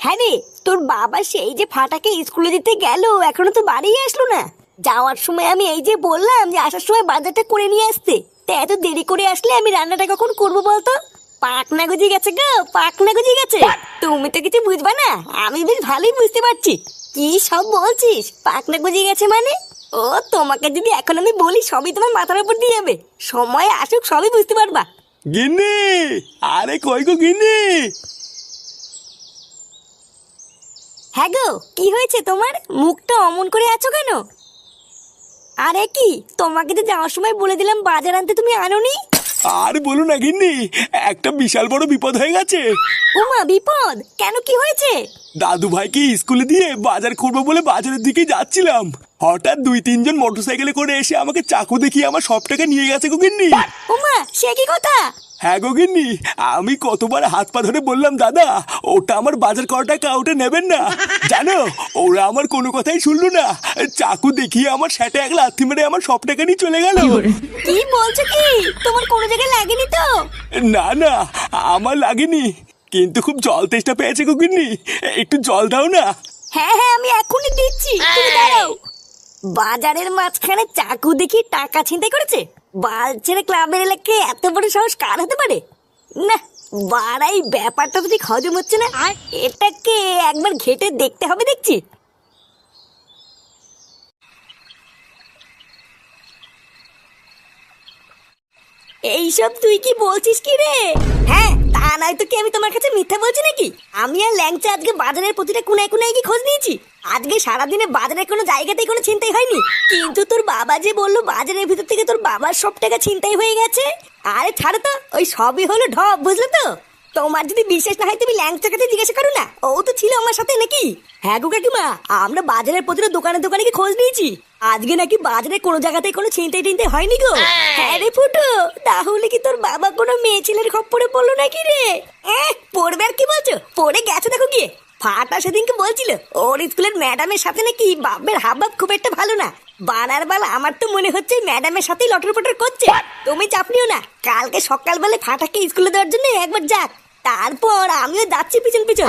হ্যাঁ রে, তোর বাবা সেই যে ফাটাকে স্কুলে দিতে গেল, এখনো তো বাড়ি আসলো না। যাওয়ার সময় আমি এই যে বললাম যে আসার সময় বাজারটা করে নিয়ে আসতে, তা এত দেরি করে আসলে আমি রান্নাটা কখন করবো বলতো? পাকনা গজিয়ে গেছে গো, পাকনা গজিয়ে গেছে। তুমি তো কিছু বুঝবা না, আমি বেশ ভালোই বুঝতে পারছি। কি সব বলছিস? পাকনা গজিয়ে গেছে মানে? ও, তোমাকে যদি এখন আমি বলি সবই তোমার মাথার উপর দিয়ে যাবে। সময় আসুক সবই বুঝতে পারবা। গিন্নি, আরে কই গো গিন্নি? হ্যাঁ গো, কি হয়েছে তোমার? মুখটা অমন করে আছো কেন? আরে কি, তোমাকে তো যাওয়ার সময় বলে দিলাম বাজার আনতে, তুমি আনোনি। আর বলো না গিন্নি, একটা বিশাল বড় বিপদ হয়ে গেছে। ওমা, বিপদ কেন? কি হয়েছে? দাদু ভাইকে স্কুলে দিয়ে বাজার করবো বলে বাজারের দিকে যাচ্ছিলাম, হঠাৎ 2-3 জন মোটরসাইকেলে করে এসে আমাকে চাকু দেখিয়ে আমার সব টাকা নিয়ে গেছে গো গিন্নি। ওমা, সে কি কথা? হ্যাঁ গো গিন্নি, আমি কতবার হাত পা ধরে বললাম দাদা ওটা আমার বাজার করা টাকা, ওটা নেবেন না। জানো, ওরা আমার কোনো কথাই শুনলো না, চাকু দেখিয়ে আমার সেটা এক লাথি মেরে আমার সব টাকা নিয়ে চলে গেল। কি বলছো কি? তোমার কোনো জায়গায় লাগেনি তো? না না, আমার লাগেনি, কিন্তু খুব জল তেষ্টা পেয়েছে গো গিন্নি, একটু জল দাও না। হ্যাঁ হ্যাঁ, আমি এখনই দিচ্ছি, তুমি দাঁড়াও। বাজারের মাঝখানে চাকু দেখি টাকা ছিনতাই করেছে? বালছেড়ে ক্লাবের এলাকায় এত বড় সাহস কার হতে পারে? না, বাড়াই ব্যাপারটা তো ঠিক হজম হচ্ছে না। আর এটাকে একবার ঘেটে দেখতে হবে দেখছি। এইসব তুই কি বলছিস কি রে? হ্যাঁ, তা নয় তো কি আমি তোমার কাছে মিথ্যা বলছি নাকি? আমি আর ল্যাংচা আজকে বাজারের প্রতিটা কোনায় কোনায় কি খোঁজ নিয়েছি। আজকে সারাদিনে বাজারের কোনো জায়গাতেই কোনো ছিনতাই হয়নি। কিন্তু তোর বাবা যে বললো বাজারের ভিতর থেকে তোর বাবার সব টাকা ছিনতাই হয়ে গেছে। আরে ছাড়ো তো, ওই সবই হলো ঢপ, বুঝলে তো? তোমার যদি বিশ্বাস না হয় তুমি ল্যাংচার কাছে জিজ্ঞাসা করো না, ও তো ছিল আমার সাথে নাকি। হ্যাঁ গো কাকিমা, আমরা বাজারের প্রতিটা দোকানে দোকানে কি খোঁজ নিয়েছি। আজকে নাকি বাজারে কোনো জায়গাতেই কোনো ছিনতাই টিনতাই হয়নি গো। হ্যাঁ রে ফুটো, তাহলে কি তোর বাবা কোনো মেয়ে ছেলের খপ্পরে পড়লো নাকি রে? পড়বে আর কি বলছো, পড়ে গেছে দেখো গিয়ে। ফাটা সেদিনকে বলছিল ওর স্কুলের ম্যাডামের সাথে নাকি বাপের হাবভাব খুব একটা ভালো না। বানার বাল আমার তো মনে হচ্ছে ম্যাডামের সাথেই লটর পটর করছে। তুমি চাপ নিও না, কালকে সকালবেলা ফাটাকে স্কুলে দেওয়ার জন্য একবার যাক, তারপর আমিও যাচ্ছি পিছন পিছন।